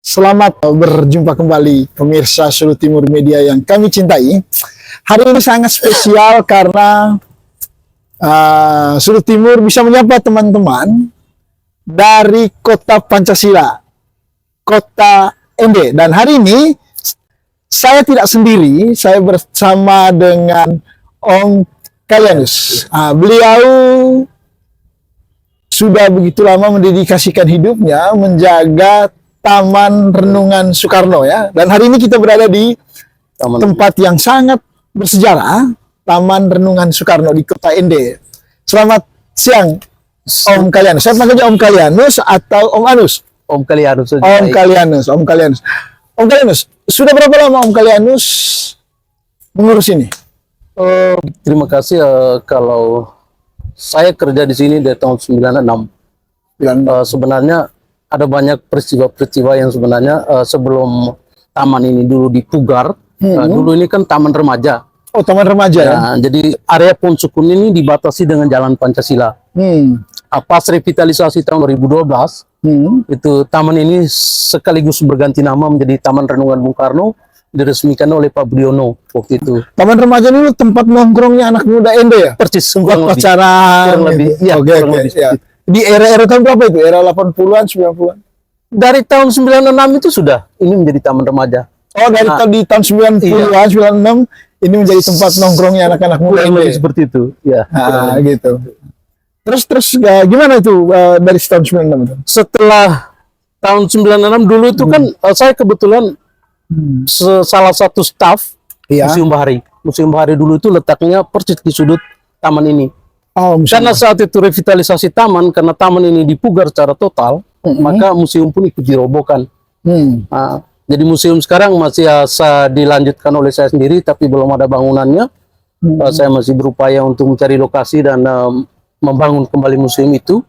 Selamat berjumpa kembali pemirsa Sudut Timur Media yang kami cintai. Hari ini sangat spesial karena Sudut Timur bisa menyapa teman-teman dari kota Pancasila, kota Ende. Dan hari ini saya tidak sendiri, saya bersama dengan Om Kalianus. Beliau sudah begitu lama mendedikasikan hidupnya menjaga Taman Renungan Soekarno ya. Dan hari ini kita berada di tempat yang sangat bersejarah, Taman Renungan Soekarno di Kota Ende. Selamat siang Om Kalianus. Saya panggilnya Om Kalianus atau Om Anus? Om Kalianus. Om Kalianus, Om Kalianus. Om Kalianus, sudah berapa lama Om Kalianus mengurus ini? Terima kasih. Kalau saya kerja di sini dari tahun 96. Sebenarnya ada banyak peristiwa-peristiwa yang sebenarnya sebelum taman ini dulu dipugar. Dulu ini kan taman remaja. Oh, taman remaja ya? Jadi area Pohon Sukun ini dibatasi dengan Jalan Pancasila. Pas revitalisasi tahun 2012, itu taman ini sekaligus berganti nama menjadi Taman Renungan Bung Karno, diresmikan oleh Pak Budiono waktu itu. Taman remaja ini tempat nongkrongnya anak muda Ende ya? Persis, Buat pacaran. kurang lebih. Ya, kurang lebih ya. Di era-era tahun berapa itu? Era 80-an, 90-an? Dari tahun 96 itu sudah ini menjadi taman remaja. Oh, dari di tahun 90-an, 96 ini menjadi tempat nongkrongnya anak-anak muda Lebih ini. seperti itu. Ya. Gitu. Terus gimana itu dari tahun 96 itu? Setelah tahun 96 dulu itu kan saya kebetulan salah satu staf Museum Bahari. Museum Bahari dulu itu letaknya persis di sudut taman ini. Oh, karena saat itu revitalisasi taman, karena taman ini dipugar secara total, maka museum pun ikut dirobohkan. Jadi museum sekarang masih dilanjutkan oleh saya sendiri, tapi belum ada bangunannya. Saya masih berupaya untuk mencari lokasi dan membangun kembali museum itu.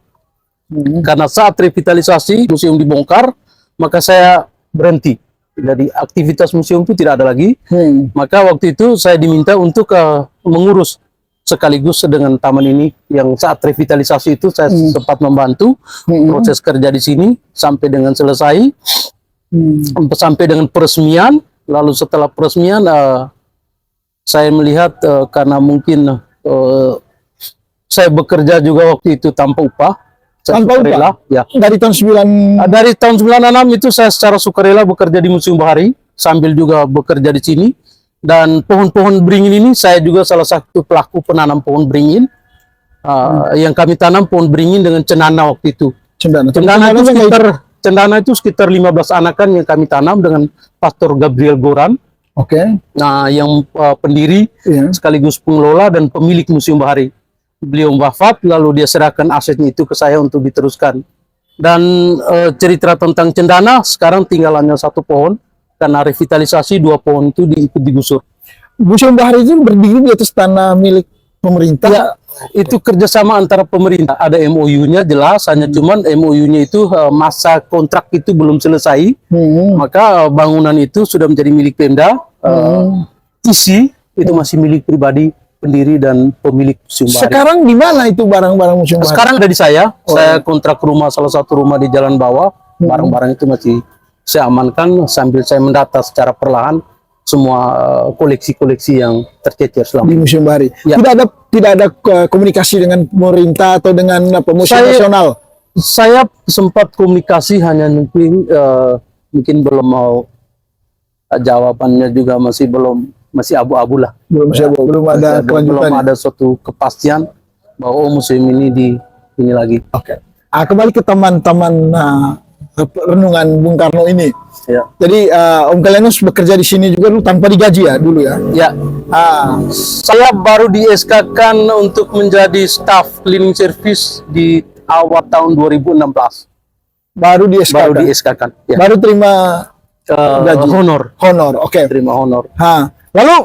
Karena saat revitalisasi museum dibongkar, maka saya berhenti. Jadi aktivitas museum itu tidak ada lagi. Maka waktu itu saya diminta untuk mengurus sekaligus dengan taman ini, yang saat revitalisasi itu saya sempat membantu proses kerja di sini sampai dengan selesai, sampai dengan peresmian. Lalu setelah peresmian saya melihat karena mungkin saya bekerja juga waktu itu tanpa upah, tanpa sukarela, ya. Dari tahun 96 itu saya secara sukarela bekerja di Museum Bahari sambil juga bekerja di sini. Dan pohon-pohon beringin ini saya juga salah satu pelaku penanam pohon beringin. Yang kami tanam pohon beringin dengan cendana waktu itu. Cendana itu sekitar 15 anakan yang kami tanam dengan Pastor Gabriel Goran. Nah, yang pendiri sekaligus pengelola dan pemilik Museum Bahari. Beliau wafat, lalu dia serahkan asetnya itu ke saya untuk diteruskan. Dan cerita tentang cendana sekarang tinggal hanya satu pohon. Karena revitalisasi 2 pohon itu digusur. Museum Bahari itu berdiri di atas tanah milik pemerintah. Ya, itu kerjasama antara pemerintah. Ada MOU-nya jelas, hanya cuman MOU-nya itu masa kontrak itu belum selesai. Maka bangunan itu sudah menjadi milik Pemda. Isi itu masih milik pribadi pendiri dan pemilik Museum Bahari. Sekarang di mana itu barang-barang Museum Bahari? Sekarang ada di saya. Saya kontrak rumah, salah satu rumah di Jalan Bawah. Barang-barang itu masih saya amankan sambil saya mendata secara perlahan semua koleksi-koleksi yang tercecer selama di Museum Bahari. Ya. Tidak ada komunikasi dengan pemerintah atau dengan Museum Nasional. Saya sempat komunikasi, hanya mungkin belum mau jawabannya juga masih abu-abu lah. Belum ada kelanjutan. Belum ada suatu kepastian bahwa museum ini ini lagi. Kembali ke taman-taman Renungan Bung Karno ini. Ya. Jadi Om Kalianus bekerja di sini juga tanpa digaji ya dulu ya? Ya. Saya baru di SK-kan untuk menjadi staff cleaning service di awal tahun 2016. Baru di SK-kan. Ya. Baru terima gaji. Honor. Terima honor. Lalu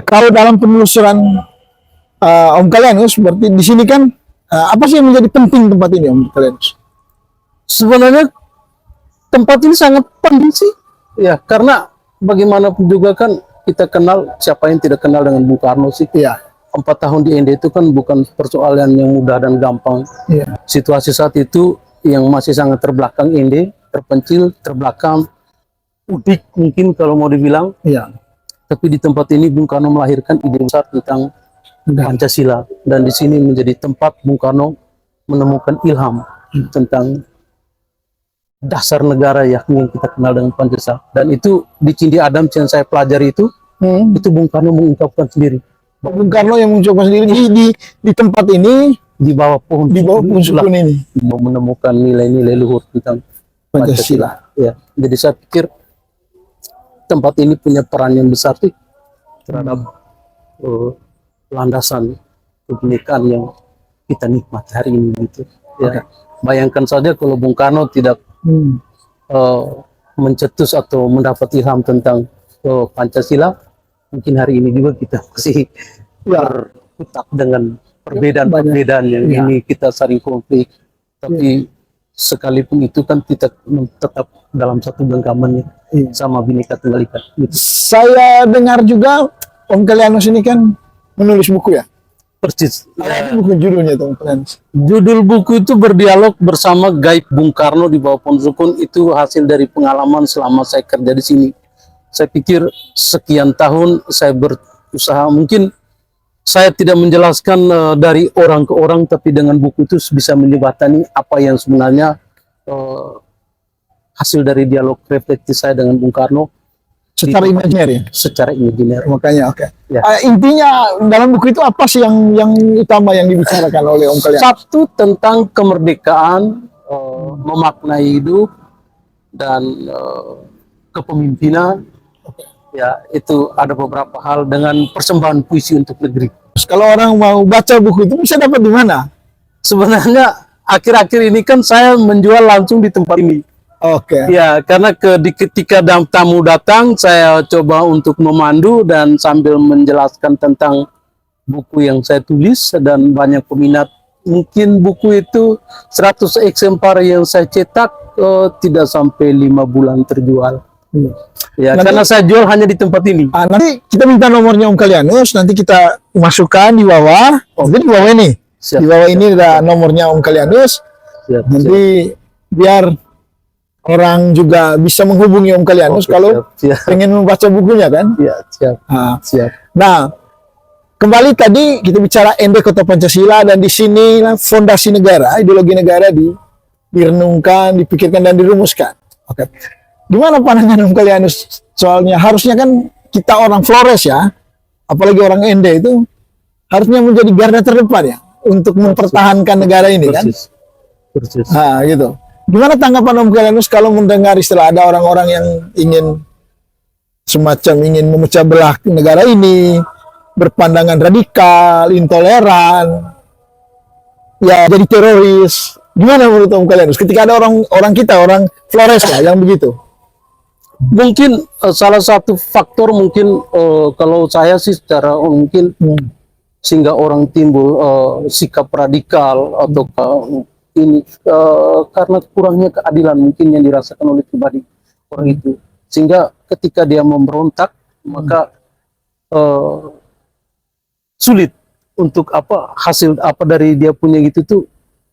kalau dalam penelusuran Om Kalianus, berarti di sini kan apa sih yang menjadi penting tempat ini Om Kalianus? Sebenarnya tempat ini sangat penting sih, ya, karena bagaimanapun juga kan kita kenal, siapa yang tidak kenal dengan Bung Karno sih? 4 tahun di Ende itu kan bukan persoalan yang mudah dan gampang. Situasi saat itu yang masih sangat terbelakang Ende, terpencil, terbelakang, udik mungkin kalau mau dibilang. Iya. Tapi di tempat ini Bung Karno melahirkan ide besar tentang Pancasila, dan di sini menjadi tempat Bung Karno menemukan ilham tentang dasar negara yakni yang kita kenal dengan Pancasila. Dan itu di Cindi Adam yang saya pelajari itu Bung Karno mengungkapkan sendiri. Bung Karno yang mencoba sendiri di tempat ini, Di bawah pohon sukun ini, menemukan nilai-nilai luhur tentang Pancasila. Ya, jadi saya pikir tempat ini punya peran yang besar sih terhadap landasan kebinekaan yang kita nikmati hari ini gitu. Ya. Bayangkan saja kalau Bung Karno tidak mencetus atau mendapat ilham tentang Pancasila, mungkin hari ini juga kita masih berkutat dengan perbedaan-perbedaan yang ini kita saling konflik. Tapi sekalipun itu kan kita tetap dalam satu genggaman sama Bhinneka Tunggal Ika. Gitu. Saya dengar juga Om Kalianus ini kan menulis buku ya. Persis. Apa buku judulnya tuh Om Kalianus? Judul buku itu Berdialog Bersama Gaib Bung Karno di Bawah Pohon Sukun. Itu hasil dari pengalaman selama saya kerja di sini. Saya pikir sekian tahun saya berusaha, mungkin saya tidak menjelaskan dari orang ke orang, tapi dengan buku itu bisa menjembatani apa yang sebenarnya hasil dari dialog refleksi saya dengan Bung Karno Secara imajiner ya? Secara imajiner. Makanya oke. Ya. Intinya dalam buku itu apa sih yang utama yang dibicarakan oleh Om Kalianus? Satu tentang kemerdekaan, memaknai hidup, dan kepemimpinan. Ya, itu ada beberapa hal dengan persembahan puisi untuk negeri. Kalau orang mau baca buku itu bisa dapat di mana? Sebenarnya akhir-akhir ini kan saya menjual langsung di tempat ini. Oke. Ya, karena ketika tamu datang, saya coba untuk memandu dan sambil menjelaskan tentang buku yang saya tulis, dan banyak peminat. Mungkin buku itu 100 eksemplar yang saya cetak tidak sampai 5 bulan terjual. Ya, nanti, karena saya jual hanya di tempat ini. Nanti kita minta nomornya Om Kalianus, nanti kita masukkan di bawah. Jadi di bawah ini. Siap, di bawah ini ada nomornya Om Kalianus. Nanti biar orang juga bisa menghubungi Om Kalianus kalau pengen membaca bukunya kan. Ya, siap. Siap. Nah, kembali tadi kita bicara Ende Kota Pancasila, dan di sini fondasi negara, ideologi negara direnungkan, dipikirkan dan dirumuskan. Oke. Gimana pandangan Om Kalianus? Soalnya harusnya kan kita orang Flores ya, apalagi orang Ende itu harusnya menjadi garda terdepan ya untuk mempertahankan negara ini kan. Persis. Nah, gitu. Gimana tanggapan Om Kalianus kalau mendengar istilah ada orang-orang yang ingin memecah belah negara ini, berpandangan radikal, intoleran, ya jadi teroris. Gimana menurut Om Kalianus ketika ada orang Flores lah yang begitu? Mungkin salah satu faktor mungkin kalau saya sih secara mungkin sehingga orang timbul sikap radikal atau ini karena kurangnya keadilan mungkin yang dirasakan oleh pribadi orang itu, sehingga ketika dia memberontak maka sulit untuk hasil dari dia punya gitu tuh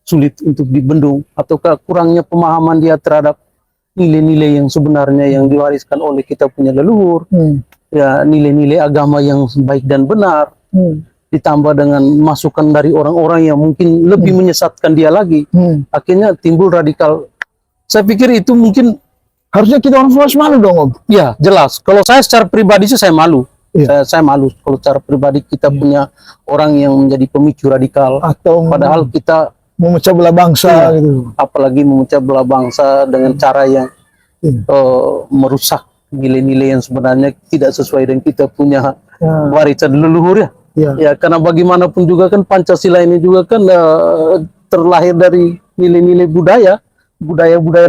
sulit untuk dibendung, ataukah kurangnya pemahaman dia terhadap nilai-nilai yang sebenarnya yang diwariskan oleh kita punya leluhur, ya nilai-nilai agama yang baik dan benar, ditambah dengan masukan dari orang-orang yang mungkin lebih menyesatkan dia lagi, akhirnya timbul radikal. Saya pikir itu mungkin harusnya kita orang Flores malu dong Om. Ya jelas, kalau saya secara pribadi sih saya malu. Saya malu kalau secara pribadi kita punya orang yang menjadi pemicu radikal, atau padahal kita memecah belah bangsa gitu. Apalagi memecah belah bangsa dengan cara yang merusak nilai-nilai yang sebenarnya tidak sesuai dengan kita punya warisan leluhur ya. Karena bagaimanapun juga kan Pancasila ini juga kan terlahir dari nilai-nilai budaya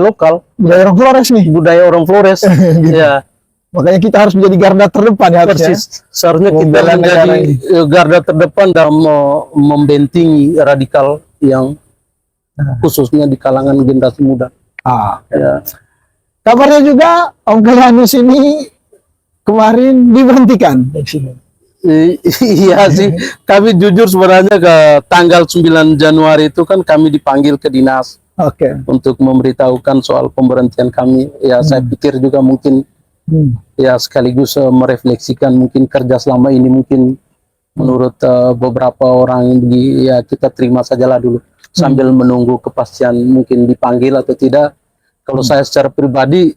lokal, budaya orang Flores nih, budaya orang Flores. Gitu. Ya. Makanya kita harus menjadi garda terdepan ya harusnya. Seharusnya kita menjadi garda terdepan dalam membentingi radikal yang khususnya di kalangan generasi muda. Ya. Kabarnya juga Om Kalianus ini kemarin diberhentikan. Iya sih, kami jujur sebenarnya ke tanggal 9 Januari itu kan kami dipanggil ke dinas Oke. untuk memberitahukan soal pemberhentian kami. Ya, saya pikir juga mungkin ya sekaligus merefleksikan mungkin kerja selama ini mungkin menurut beberapa orang ya kita terima sajalah dulu sambil menunggu kepastian mungkin dipanggil atau tidak. Kalau saya secara pribadi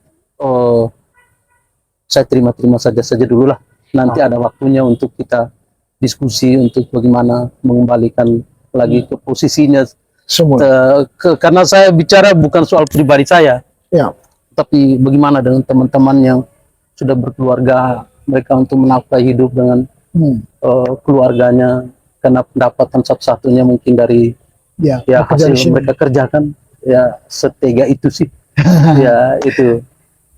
saya terima saja dulu lah. Nanti ada waktunya untuk kita diskusi untuk bagaimana mengembalikan lagi ke posisinya. Semua. Karena saya bicara bukan soal pribadi saya, Ya. tapi bagaimana dengan teman-teman yang sudah berkeluarga, mereka untuk menafkahi hidup dengan keluarganya, karena pendapatan satu-satunya mungkin dari Ya. ya bekerja hasil di sini. mereka kerjakan, ya setega itu sih. Ya itu.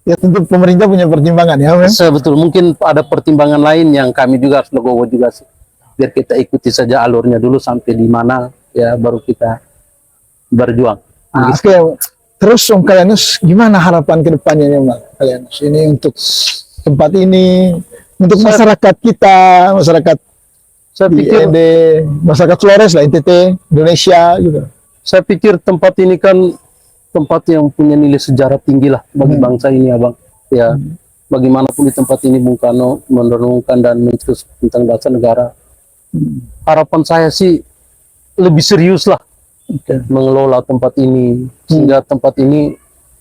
Ya tentu pemerintah punya pertimbangan ya, Bang. Betul, mungkin ada pertimbangan lain yang kami juga harus legowo juga sih. Biar kita ikuti saja alurnya dulu sampai di mana, ya baru kita berjuang. Nah, oke. Terus Om Kalianus, gimana harapan ke depannya Bang Kalianus? Ini untuk tempat ini, untuk masyarakat kita, masyarakat Saya di pikir, ND, masyarakat Flores lah, NTT, Indonesia gitu. saya pikir tempat ini kan tempat yang punya nilai sejarah tinggi lah bagi bangsa ini, Abang. Ya, bagaimanapun di tempat ini Bung Karno merenungkan dan menulis tentang dasar negara. Harapan saya sih lebih serius lah mengelola tempat ini, sehingga tempat ini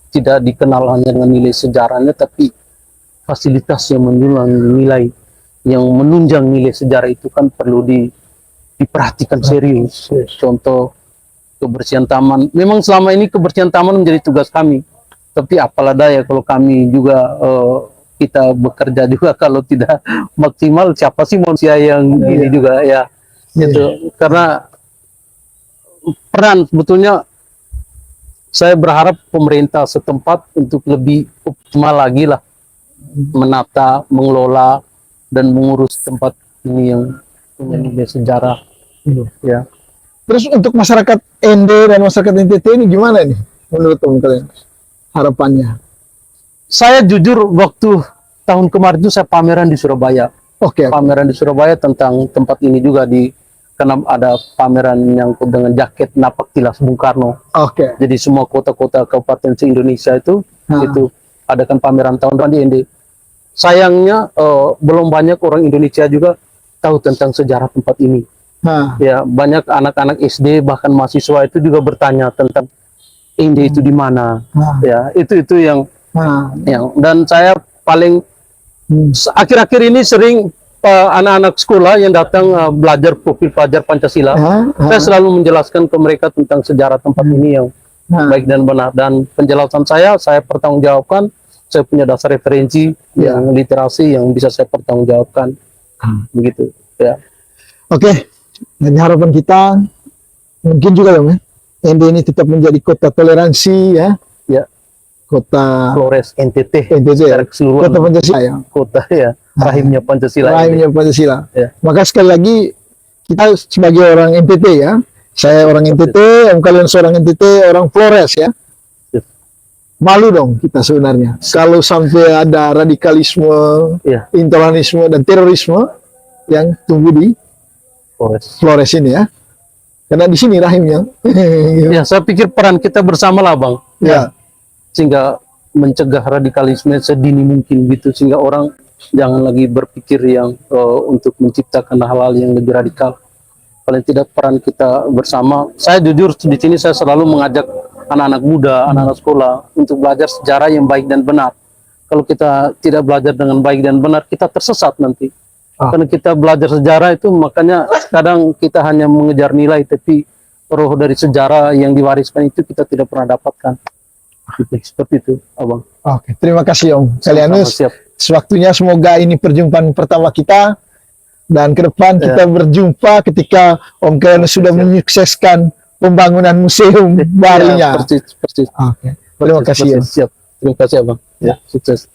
tidak dikenal hanya dengan nilai sejarahnya, tapi fasilitas yang menunjang nilai, yang menunjang nilai sejarah itu kan perlu diperhatikan serius. Contoh kebersihan taman, memang selama ini kebersihan taman menjadi tugas kami, tapi apalah daya kalau kami juga kita bekerja juga kalau tidak maksimal, siapa sih manusia yang gini juga ya, gitu. Karena peran sebetulnya saya berharap pemerintah setempat untuk lebih optimal lagi lah menata, mengelola dan mengurus tempat ini yang punya nilai sejarah. Ya. Terus untuk masyarakat ND dan masyarakat NTT ini gimana nih menurut Om Kalianus? Harapannya? Saya jujur waktu tahun kemarin itu saya pameran di Surabaya. Oke. Pameran di Surabaya tentang tempat ini juga karena ada pameran yang dengan jaket napak tilas Bung Karno. Oke. Jadi semua kota-kota kabupaten se-Indonesia itu adakan pameran tahun depan di ND. Sayangnya belum banyak orang Indonesia juga tahu tentang sejarah tempat ini. Ya, banyak anak-anak SD bahkan mahasiswa itu juga bertanya tentang ND itu di mana. Ya, itu yang dan saya paling akhir-akhir ini sering anak-anak sekolah yang datang belajar profil pelajar Pancasila, saya selalu menjelaskan ke mereka tentang sejarah tempat ini yang baik dan benar, dan penjelasan saya pertanggungjawabkan. Saya punya dasar referensi yang literasi yang bisa saya pertanggungjawabkan, begitu ya. Oke, dan harapan kita mungkin juga dong ya, ND ini tetap menjadi kota toleransi ya, kota Flores NTT secara keseluruhan, kota Pancasila ya, kota ya rahimnya Pancasila. Rahimnya Pancasila. Ya. Maka sekali lagi kita sebagai orang NTT ya, saya orang NTT, Om Kalian seorang NTT, orang Flores ya. Malu dong kita sebenarnya kalau sampai ada radikalisme, intoleransi dan terorisme yang tumbuh di Flores ini ya. Karena di sini rahimnya. Ya, saya pikir peran kita bersama lah, Bang. Ya. Sehingga mencegah radikalisme sedini mungkin gitu, sehingga orang jangan lagi berpikir yang untuk menciptakan hal-hal yang lebih radikal. Paling tidak peran kita bersama. Saya jujur di sini saya selalu mengajak anak-anak muda, anak-anak sekolah untuk belajar sejarah yang baik dan benar. Kalau kita tidak belajar dengan baik dan benar, kita tersesat nanti. Karena kita belajar sejarah itu, makanya kadang kita hanya mengejar nilai, tapi roh dari sejarah yang diwariskan itu kita tidak pernah dapatkan. Seperti itu, Abang. Oke, terima kasih Om Kalianus. Sewaktunya semoga ini perjumpaan pertama kita, dan ke depan kita berjumpa ketika Om Kalianus sudah menyukseskan pembangunan museum barunya. Persis. Oke. Terima kasih. Siap. Terima kasih, Abang. Ya, sukses.